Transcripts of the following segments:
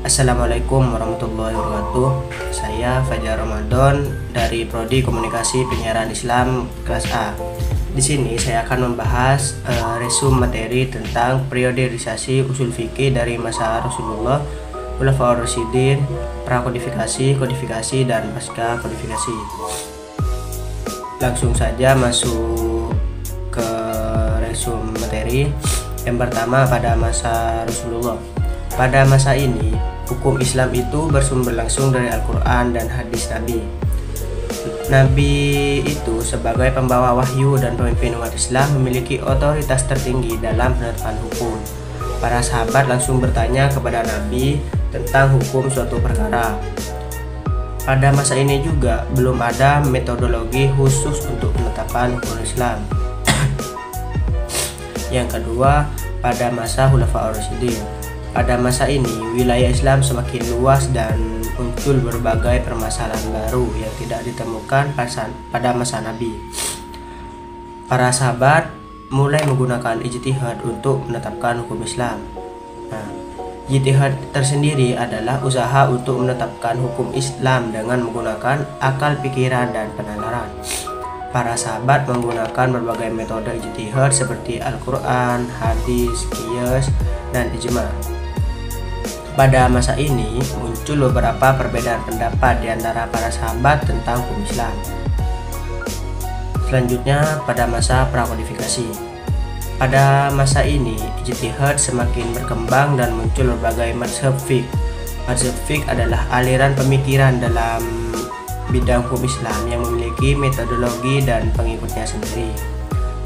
Assalamualaikum warahmatullahi wabarakatuh. Saya Fajar Ramadan dari Prodi Komunikasi Penyiaran Islam kelas A. Di sini saya akan membahas resume materi tentang periodisasi usul fikih dari masa Rasulullah, Khulafaur Rasyidin, prakodifikasi, kodifikasi, dan pasca kodifikasi. Langsung saja masuk ke resume materi. Yang pertama, pada masa Rasulullah. Pada masa ini, hukum Islam itu bersumber langsung dari Al-Quran dan hadis Nabi. Nabi itu sebagai pembawa wahyu dan pemimpin umat Islam memiliki otoritas tertinggi dalam penetapan hukum. Para sahabat langsung bertanya kepada Nabi tentang hukum suatu perkara. Pada masa ini juga belum ada metodologi khusus untuk penetapan hukum Islam. Yang kedua, pada masa Khulafaur Rasyidin. Pada masa ini, wilayah Islam semakin luas dan muncul berbagai permasalahan baru yang tidak ditemukan pada masa Nabi. Para sahabat mulai menggunakan ijtihad untuk menetapkan hukum Islam. Ijtihad tersendiri adalah usaha untuk menetapkan hukum Islam dengan menggunakan akal pikiran dan penalaran. Para sahabat menggunakan berbagai metode ijtihad seperti Al-Quran, hadis, qiyas, dan ijma'. Pada masa ini muncul beberapa perbedaan pendapat di antara para sahabat tentang hukum Islam. Selanjutnya, pada masa prakodifikasi. Pada masa ini ijtihad semakin berkembang dan muncul berbagai mazhab fiqh. Mazhab fiqh adalah aliran pemikiran dalam bidang hukum Islam yang memiliki metodologi dan pengikutnya sendiri.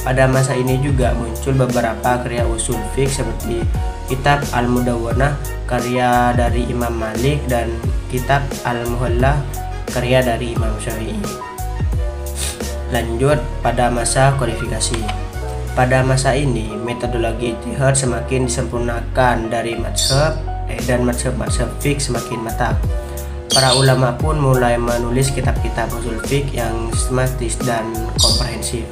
Pada masa ini juga muncul beberapa karya usul fiqh seperti Kitab Al-Mudawwanah karya dari Imam Malik dan Kitab Al-Muhallah karya dari Imam Syafi'i. Lanjut pada masa kodifikasi. Pada masa ini metodologi ijtihad semakin disempurnakan dari mazhab dan mazhab fiqh semakin matang. Para ulama pun mulai menulis kitab-kitab usul fiqh yang sistematis dan komprehensif.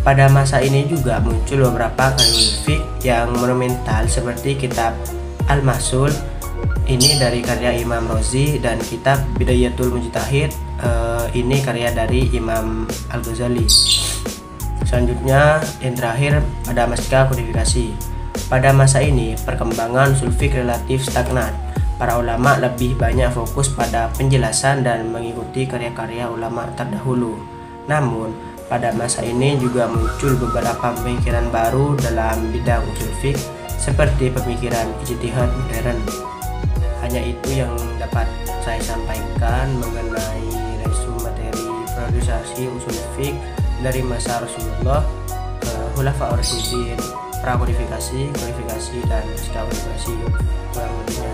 Pada masa ini juga muncul beberapa karya usul fiqh yang monumental seperti kitab Al-Mahsul, ini dari karya Imam Razi, dan kitab Bidayatul Mujtahid, ini karya dari Imam Al-Ghazali. Selanjutnya, yang terakhir pada masa kodifikasi. Pada masa ini perkembangan usul fiqh relatif stagnan. Para ulama lebih banyak fokus pada penjelasan dan mengikuti karya-karya ulama terdahulu. Namun, pada masa ini juga muncul beberapa pemikiran baru dalam bidang usul fiqh seperti pemikiran ijtihad modern. Hanya itu yang dapat saya sampaikan mengenai resume materi periodisasi usul fiqh dari masa Rasulullah, Khulafaur Rasyidin, prakodifikasi, kodifikasi, dan pasca kodifikasi. Kurang lebihnya